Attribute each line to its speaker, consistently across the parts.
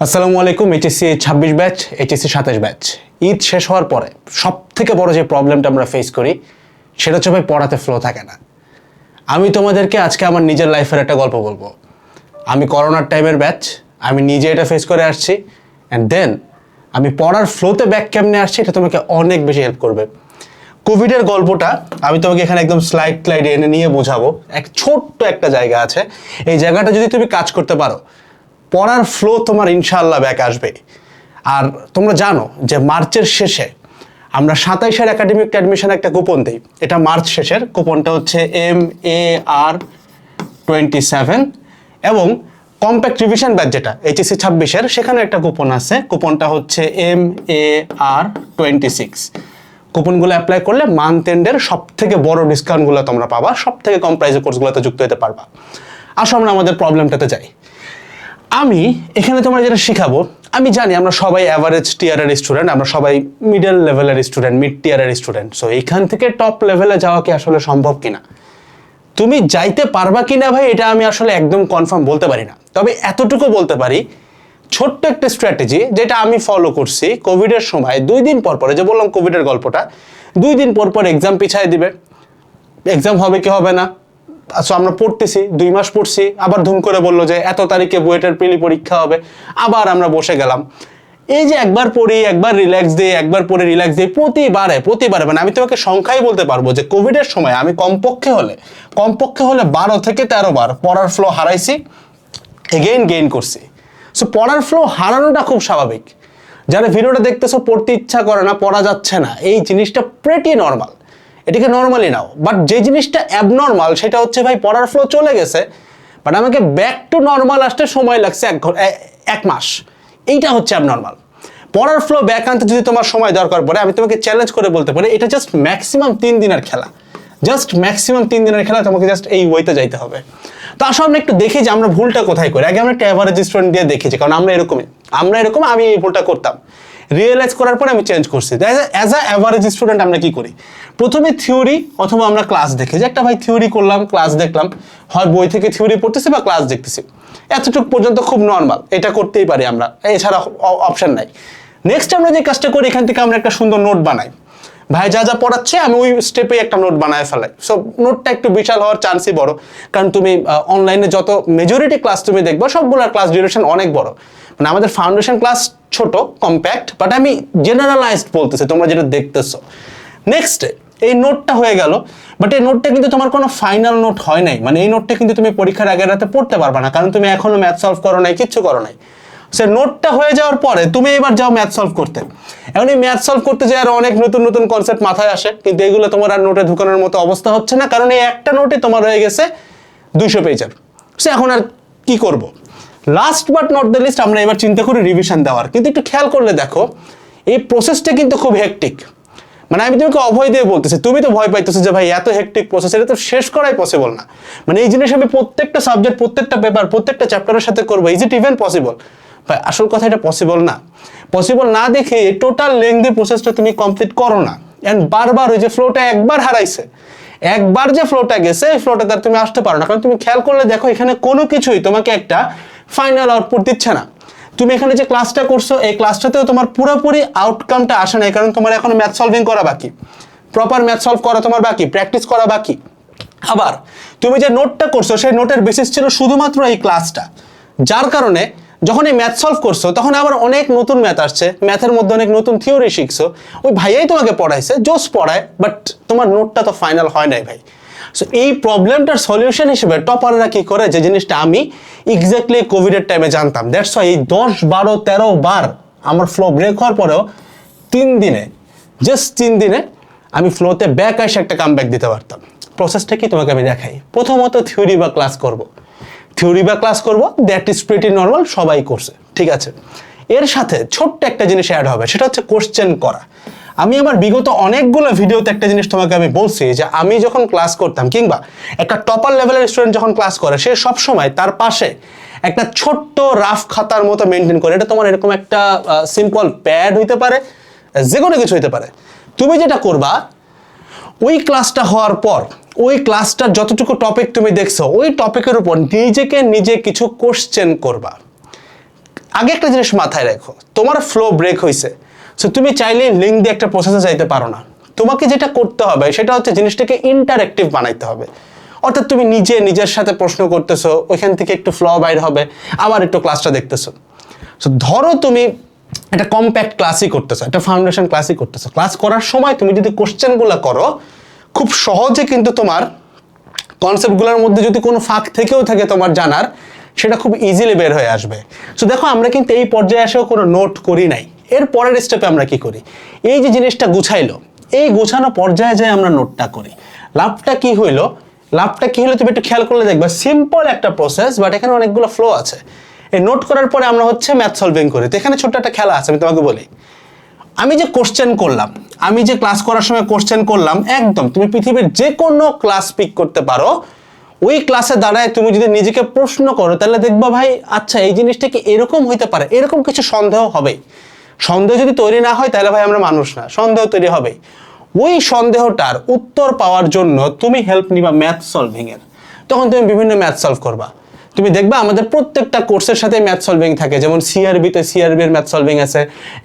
Speaker 1: আসসালামু আলাইকুম। HSC 26 batch, HSC 27 batch Eid শেষ হওয়ার পরে সব থেকে বড় যে প্রবলেমটা আমরা ফেস করি সেটা হচ্ছে ভাই পড়াতে ফ্লো থাকে না। আমি তোমাদেরকে আজকে আমার নিজের লাইফের একটা গল্প বলবো। আমি করোনার টাইমের ব্যাচ, আমি নিজে এটা ফেস করে আসছি অ্যান্ড দেন আমি পড়ার ফ্লোতে ব্যাক কেমনে আসছি এটা তোমাকে অনেক বেশি হেল্প করবে। কোভিডের গল্পটা আমি তোমাকে এখানে একদম স্লাইড এনে নিয়ে বোঝাবো। এক ছোট্ট একটা জায়গা আছে, এই জায়গাটা যদি তুমি কাজ করতে পারো পড়ার ফ্লো তোমার ইনশাআল্লাহ ব্যাক আসবে। আর তোমরা জানো যে মার্চের শেষে আমরা 27-এর একাডেমিক অ্যাডমিশন একটা কুপন দিই। এটা মার্চ শেষের কুপনটা হচ্ছে MAR27 এবং কম্প্যাক্ট রিভিশন ব্যাচ যেটা এইচএসসি 26-এর সেখানে একটা কুপন আছে, কুপনটা হচ্ছে MAR26। কুপনগুলো অ্যাপ্লাই করলে মান্থ এন্ডের সব থেকে বড় ডিসকাউন্টগুলো তোমরা পাবা, সব থেকে কম প্রাইসের কোর্সগুলোতে যুক্ত হতে পারবা। আসো আমরা আমাদের প্রবলেমটাতে যাই। আমি এখানে তোমরা যেটা শিখাবো, আমি জানি আমরা সবাই অ্যাভারেজ টিয়ারের স্টুডেন্ট, আমরা সবাই মিডল লেভেলের স্টুডেন্ট, মিড টিয়ারের স্টুডেন্ট। সো এখান থেকে টপ লেভেলে যাওয়া কি আসলে সম্ভব কিনা, তুমি যাইতে পারবা কিনা ভাই, এটা আমি আসলে একদম কনফার্ম বলতে পারি না। তবে এতটুকু বলতে পারি, ছোট্ট একটা স্ট্র্যাটেজি যেটা আমি ফলো করছি কোভিডের সময়। 2 দিন পর পরে, যে বললাম কোভিডের গল্পটা, 2 দিন পর পর এক্সাম পিছায় দিবে। এক্সাম হবে কি হবে না, আচ্ছা আমরা পড়তেছি, 2 মাস পড়ছি, আবার ধুম করে বললো যে এত তারিখে বুয়েটের প্রিলি পরীক্ষা হবে, আবার আমরা বসে গেলাম। এই যে একবার পড়ি, একবার রিল্যাক্স দিই, একবার পড়ে রিল্যাক্স দিই, প্রতিবারে মানে আমি তোমাকে সংখ্যাই বলতে পারবো যে কোভিডের সময় আমি কমপক্ষে হলে 12 থেকে 13 বার পড়ার ফ্লো হারাইছি, এগেইন গেইন করছি। সো পড়ার ফ্লো হারানোটা খুব স্বাভাবিক। যারা ভিডিওটা দেখতেছো পড়তে ইচ্ছা করে না, পড়া যাচ্ছে না, এই জিনিসটা প্রেটি নর্মাল, এটাকে নর্মালি নাও। বাট যে জিনিসটা অ্যাবনর্মাল সেটা হচ্ছে ভাই পড়ার ফ্লো চলে গেছে বাট আমাকে ব্যাক টু নর্মাল আসতে সময় লাগছে 1 মাস। এইটা হচ্ছে অ্যাবনর্মাল। পড়ার ফ্লো ব্যাক আনতে যদি তোমার সময় দরকার পড়ে, আমি তোমাকে চ্যালেঞ্জ করে বলতে পারি এটা জাস্ট ম্যাক্সিমাম 3 দিনের খেলা, তোমাকে জাস্ট এই ওয়েতে যাইতে হবে। তো আসলে আমরা একটু দেখি যে আমরা ভুলটা কোথায় করি। আগে আমরা একটা অ্যাভারেজ স্টুডেন্ট দিয়ে দেখেছি, কারণ আমরা এরকম আমি এই ভুলটা করতাম, রিয়েলাইজ করার পরে আমি চেঞ্জ করছি। অ্যাজ আ অ্যাভারেজ স্টুডেন্ট আমরা কি করি, প্রথমে থিওরি অথবা আমরা ক্লাস দেখি, যে একটা ভাই থিওরি করলাম, ক্লাস দেখলাম, হয় বই থেকে থিওরি পড়তেছি বা ক্লাস দেখতেছি, এতটুকু পর্যন্ত খুব নর্মাল, এটা করতেই পারি আমরা, এছাড়া অপশন নাই। নেক্সট আমরা যে কাজটা করি, এখান থেকে আমরা একটা সুন্দর নোট বানাই, ভাই যা যা পড়াচ্ছে আমি ওই স্টেপে একটা নোট বানায় ফেলাই। সো নোটটা একটু বিশাল হওয়ার চান্সই বড়, কারণ তুমি অনলাইনে যত মেজরিটি ক্লাস তুমি দেখবো সবগুলোর ক্লাস ডিউরেশন অনেক বড়। মানে আমাদের ফাউন্ডেশন ক্লাস ছোট কম্প্যাক্ট, বাট আমি জেনারেলাইজড বলতেছি, তোমরা যেটা দেখতেছো। নেক্সট এই নোটটা হয়ে গেল, বাট এই নোটটা কিন্তু তোমার কোনো ফাইনাল নোট হয় নাই। মানে এই নোটটা কিন্তু তুমি পরীক্ষার আগের রাতে পড়তে পারবা না, কারণ তুমি এখনো ম্যাথ সলভ করো নাই, কিচ্ছু করো নাই। সে নোটটা হয়ে যাওয়ার পরে তুমি এবার যাও ম্যাথ সলভ করতে। এখন এই ম্যাথ সলভ করতে যে আর অনেক নতুন নতুন কনসেপ্ট মাথায় আসে, কিন্তু এগুলো তোমার আর নোটে ঢুকানোর মতো অবস্থা হচ্ছে না, কারণ এই একটা নোটে তোমার হয়ে গেছে 200 পেজের। সে এখন আর কি করব। Last but not the least, আমরা এবার চিন্তা করি রিভিশন দেওয়ার। কিন্তু একটু খেয়াল করলে দেখো এই প্রসেসটা কিন্তু খুব হেক্টিক। মানে আমি তোমাকে অভয় দিয়ে বলতেছি, তুমি তো ভয় পাইতেছো যে ভাই এত হেক্টিক প্রসেস, এটা তো শেষ করাই পসিবল না। মানে এই জিনিস আমি প্রত্যেকটা সাবজেক্ট, প্রত্যেকটা পেপার, প্রত্যেকটা চ্যাপ্টারের সাথে করবো, ইজ ইট ইভেন পসিবল? ভাই আসল কথা এটা পসিবল না। পসিবল না দেখে টোটাল লেংথি প্রসেসটা তুমি কমপ্লিট করো না, এন্ড বারবার ওই যে ফ্লোটা একবার হারাইছে, একবার যে ফ্লোটা গেছে এই ফ্লোটা তার তুমি আসতে পারো না। কারণ তুমি খেয়াল করলে দেখো এখানে কোনো কিছুই তোমাকে একটা ফাইনাল আউটপুট দিচ্ছে না। তুমি এখানে যে ক্লাসটা করছো এই ক্লাসটাতেও তোমার পুরোপুরি আউটকামটা আসে নাই, কারণ তোমার এখনো ম্যাথ সলভিং করা বাকি, প্রপার ম্যাথ সলভ করা তোমার বাকি, প্র্যাকটিস করা বাকি। আবার তুমি যে নোটটা করছো সেই নোটের বেসিস ছিল শুধুমাত্র এই ক্লাসটা, যার কারণে যখন এই ম্যাথ সলভ করছো তখন আবার অনেক নতুন ম্যাথ আসছে, ম্যাথের মধ্যে অনেক নতুন থিওরি শিখছো, ওই ভাইয়াই তোমাকে পড়াইছে, জোস পড়ায়, বাট তোমার নোটটা তো ফাইনাল হয় নাই ভাই। সো এই প্রবলেমটার সলিউশন হিসেবে টপাররা কি করে, যে জিনিসটা আমি এক্স্যাক্টলি কোভিডের টাইমে জানতাম, দ্যাটস ওয়াই এই 10, 12, 13 বার আমার ফ্লো ব্রেক হওয়ার পরেও 3 দিনে, জাস্ট 3 দিনে আমি ফ্লোতে ব্যাক এসে একটা কাম ব্যাক দিতে পারতাম। প্রসেসটা কি তোমাকে আমি দেখাই। প্রথমত থিওরি বা ক্লাস করব, দ্যাট ইজ প্রিটি নর্মাল, সবাই করছে, ঠিক আছে। এর সাথে ছোট্ট একটা জিনিস অ্যাড হবে, সেটা হচ্ছে কোশ্চেন করা। আমি আমার বিগত অনেকগুলো ভিডিওতে একটা জিনিস তোমাকে আমি বলছি যে আমি যখন ক্লাস করতাম, কিংবা একটা টপার লেভেলের স্টুডেন্ট যখন ক্লাস করে, সে সবসময় তার পাশে একটা ছোট্ট রাফ খাতার মতো মেনটেন করে। এটা তোমার এরকম একটা সিম্পল প্যাড হইতে পারে, যে কোনো কিছু হইতে পারে। তুমি যেটা করবা, ওই ক্লাসটা হওয়ার পর ওই ক্লাসটার যতটুকু টপিক তুমি দেখছো ওই টপিকের উপর নিজে কিছু কোশ্চেন করবা। আগে একটা জিনিস মাথায় রাখো, তোমার ফ্লো ব্রেক হয়েছে, সো তুমি চাইলে লিঙ্ক দিয়ে একটা প্রসেসে যাইতে পারো না। তোমাকে যেটা করতে হবে সেটা হচ্ছে জিনিসটাকে ইন্টারেক্টিভ বানাইতে হবে। অর্থাৎ তুমি নিজের সাথে প্রশ্ন করতেছো, ওইখান থেকে একটু ফ্লো বাইর হবে, আবার একটু ক্লাসটা দেখতেছো। সো ধরো তুমি একটা কম্প্যাক্ট ক্লাসই করতেছো, একটা ফাউন্ডেশন ক্লাসই করতেছো, ক্লাস করার সময় তুমি যদি কোশ্চেনগুলো করো, খুব সহজে কিন্তু তোমার কনসেপ্টগুলোর মধ্যে যদি কোনো ফাঁক থেকেও থাকে তোমার জানার, সেটা খুব ইজিলি বের হয়ে আসবে। সো দেখো আমরা কিন্তু এই পর্যায়ে এসেও কোনো নোট করি নাই। এর পরের স্টেপে আমরা কি করি, এই যে জিনিসটা গুছাইলো, এই গোছানো পর্যায়ে যায় আমরা নোটটা করি। লাভটা কি হইলো তুমি একটু খেয়াল করলে দেখবে সিম্পল একটা প্রসেস, বাট এখানে অনেকগুলো ফ্লো আছে। এই নোট করার পরে আমরা হচ্ছে ম্যাথ সলভিং করি। তো এখানে ছোট্ট একটা খেলা আছে, আমি তোমাকে বলি। আমি যে কোশ্চেন করলাম, আমি যে ক্লাস করার সময় কোশ্চেন করলাম, একদম তুমি পৃথিবীর যে কোনো ক্লাস পিক করতে পারো। ওই ক্লাসে দাঁড়ায় তুমি যদি নিজেকে প্রশ্ন করো, তাহলে দেখবা ভাই আচ্ছা এই জিনিসটা কি এরকম হইতে পারে, এরকম কিছু সন্দেহ হবেই। সন্দেহ যদি তৈরি না হয় তাহলে ভাই আমরা মানুষ না, সন্দেহ তৈরি হবেই। ওই সন্দেহটার উত্তর পাওয়ার জন্য তুমি হেল্প নিবা ম্যাথ সলভিং এর। তখন তুমি বিভিন্ন ম্যাথ সলভ করবা। তুমি দেখবা আমাদের প্রত্যেকটা কোর্সের সাথে ম্যাথ সলভিং থাকে, যেমন সিআরবিতে সিআরবি এর ম্যাথ সলভিং আছে,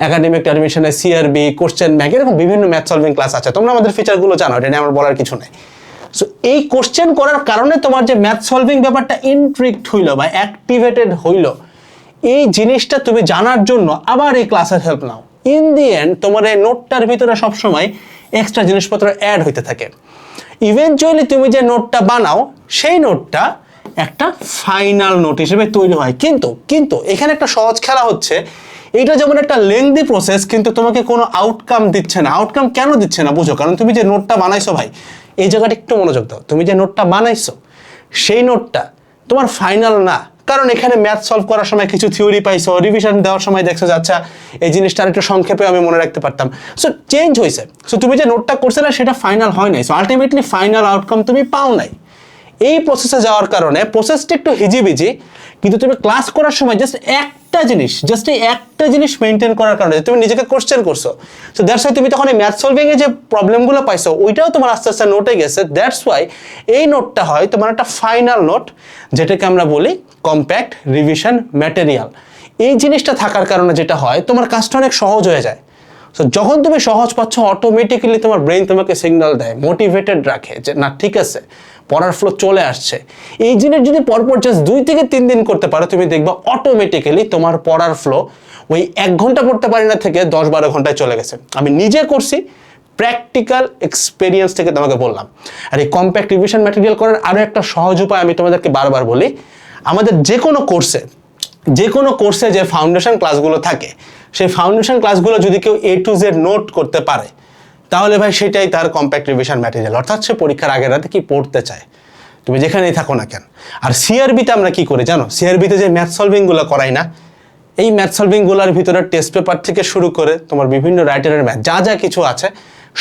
Speaker 1: একাডেমিক অ্যাডমিশনে সিআরবি, কোশ্চেন ব্যাংক, এরকম বিভিন্ন ম্যাথ সলভিং ক্লাস আছে। তোমরা আমাদের ফিচারগুলো জানো, এটা নিয়ে আমার বলার কিছু নেই। সো এই কোশ্চেন করার কারণে তোমার যে ম্যাথ সলভিং ব্যাপারটা ইন্ট্রিক্ট হইলো বা অ্যাক্টিভেটেড হইলো, এই জিনিসটা তুমি জানার জন্য আবার এই ক্লাসের help now. In the end তোমার এই নোটটার ভিতরে সবসময় এক্সট্রা জিনিসপত্র অ্যাড হইতে থাকে। ইভেনচুয়ালি তুমি যে নোটটা বানাও, সেই নোটটা একটা ফাইনাল নোট হিসেবে তৈরি হয়। কিন্তু এখানে একটা সহজ খেলা হচ্ছে, এটা যেমন একটা লেংদি প্রসেস, কিন্তু তোমাকে কোনো আউটকাম দিচ্ছে না। আউটকাম কেন দিচ্ছে না বুঝো, কারণ তুমি যে নোটটা বানাইছো ভাই, এই জায়গাটা একটু মনোযোগ দাও। তুমি যে নোটটা বানাইছো, সেই নোটটা তোমার ফাইনাল না, কারণ এখানে ম্যাথ সলভ করার সময় কিছু থিওরি পাইছো, রিভিশন দেওয়ার সময় দেখছো যে আচ্ছা এই জিনিসটা একটু সংক্ষেপে আমি মনে রাখতে পারতাম। সো চেঞ্জ হয়েছে। সো তুমি যে নোটটা করছিলে সেটা ফাইনাল হয় নাই। সো আলটিমেটলি ফাইনাল আউটকাম তুমি পাও নাই। এই প্রসেসে যাওয়ার কারণে প্রসেসটা একটু হিজিবিজি, কিন্তু তুমি ক্লাস করার সময় জাস্ট এই একটা জিনিস মেনটেন করার কারণে তুমি নিজেকে কোশ্চেন করছো। সো দ্যাটস ওয়াই তুমি তখন এই ম্যাথ সলভিং এ যে প্রবলেমগুলো পাইছো, ওইটাও তোমার আস্তে আস্তে নোটে গেছে। দ্যাটস ওয়াই এই নোটটা হয় তোমার একটা ফাইনাল নোট, যেটাকে আমরা বলি কম্প্যাক্ট রিভিশন ম্যাটেরিয়াল। এই জিনিসটা থাকার কারণে যেটা হয়, তোমার কাজটা অনেক সহজ হয়ে যায়। সো যখন তুমি সহজ পাচ্ছ, অটোমেটিক্যালি তোমার ব্রেন তোমাকে সিগন্যাল দেয়, মোটিভেটেড রাখে যে না ঠিক আছে, পড়ার ফ্লো চলে আসছে। এই জিনিস যদি পরপর জাস্ট 2 থেকে 3 দিন করতে পারো, তুমি দেখবা অটোমেটিক্যালি তোমার পড়ার ফ্লো ওই 1 ঘন্টা পড়তে পারি না থেকে 10-12 ঘন্টায় চলে গেছে। আমি নিজে করছি, প্র্যাকটিক্যাল এক্সপেরিয়েন্স থেকে তোমাকে বললাম। আর এই কম্প্যাক্ট রিভিশন ম্যাটেরিয়াল করার আরও একটা সহজ উপায় আমি তোমাদেরকে বারবার বলি। আমাদের যে কোনো কোর্সে যে ফাউন্ডেশন ক্লাসগুলো থাকে, সেই ফাউন্ডেশন ক্লাসগুলো যদি কেউ A to Z নোট করতে পারে, তাহলে ভাই সেটাই তার কম্প্যাক্ট রিভিশন ম্যাটেরিয়াল। অর্থাৎ সে পরীক্ষার আগের রাতে কি পড়তে চায়, তুমি যেখানেই থাকো না কেন। আর সিআরবিতে আমরা কি করি জানো, সিআরবিতে যে ম্যাথ সলভিংগুলো করাই না, এই ম্যাথ সলভিংগুলোর ভিতরে টেস্ট পেপার থেকে শুরু করে তোমার বিভিন্ন রাইটারের ম্যাথ যা কিছু আছে,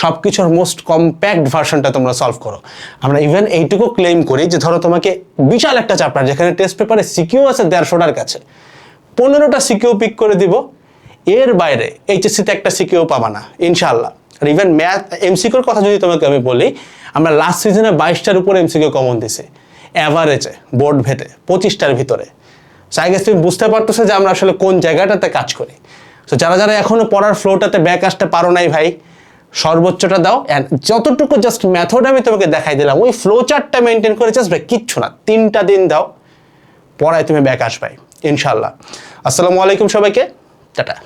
Speaker 1: সব কিছুর মোস্ট কম্প্যাক্ট ভার্সনটা তোমরা সলভ করো। আমরা ইভেন এইটুকু ক্লেম করি যে ধরো তোমাকে বিশাল একটা চ্যাপ্টার, যেখানে টেস্ট পেপারে সিকিউ আছে 150টার কাছে, 15টা সিকিউ পিক করে দিব, এর বাইরে এইচএসসিতে একটা সিকিউ পাবা না ইনশাআল্লাহ। আর ইভেন ম্যাথ এমসিকিউর কথা যদি তোমাকে আমি বলি, আমরা লাস্ট সিজনে 22টার উপরে এমসিকিউ কমন দিছি, অ্যাভারেজে বোর্ড ভেটে 25টার ভিতরে। সো আই গেস তুমি বুঝতে পারতেছো যে আমরা আসলে কোন জায়গাটাতে কাজ করি। সো যারা এখনো পড়ার ফ্লোটাতে ব্যাক আসতে পারো নাই ভাই, সর্বোচ্চটা দাও। অ্যান্ড যতটুকু জাস্ট মেথড আমি তোমাকে দেখাই দিলাম, ওই ফ্লো চার্টটা মেনটেন করে জাস্ট ভাই কিচ্ছু না, 3টা দিন দাও, পড়ায় তুমি ব্যাক আসবাই ইনশাআল্লাহ। আসসালামু আলাইকুম সবাইকে, টাটা।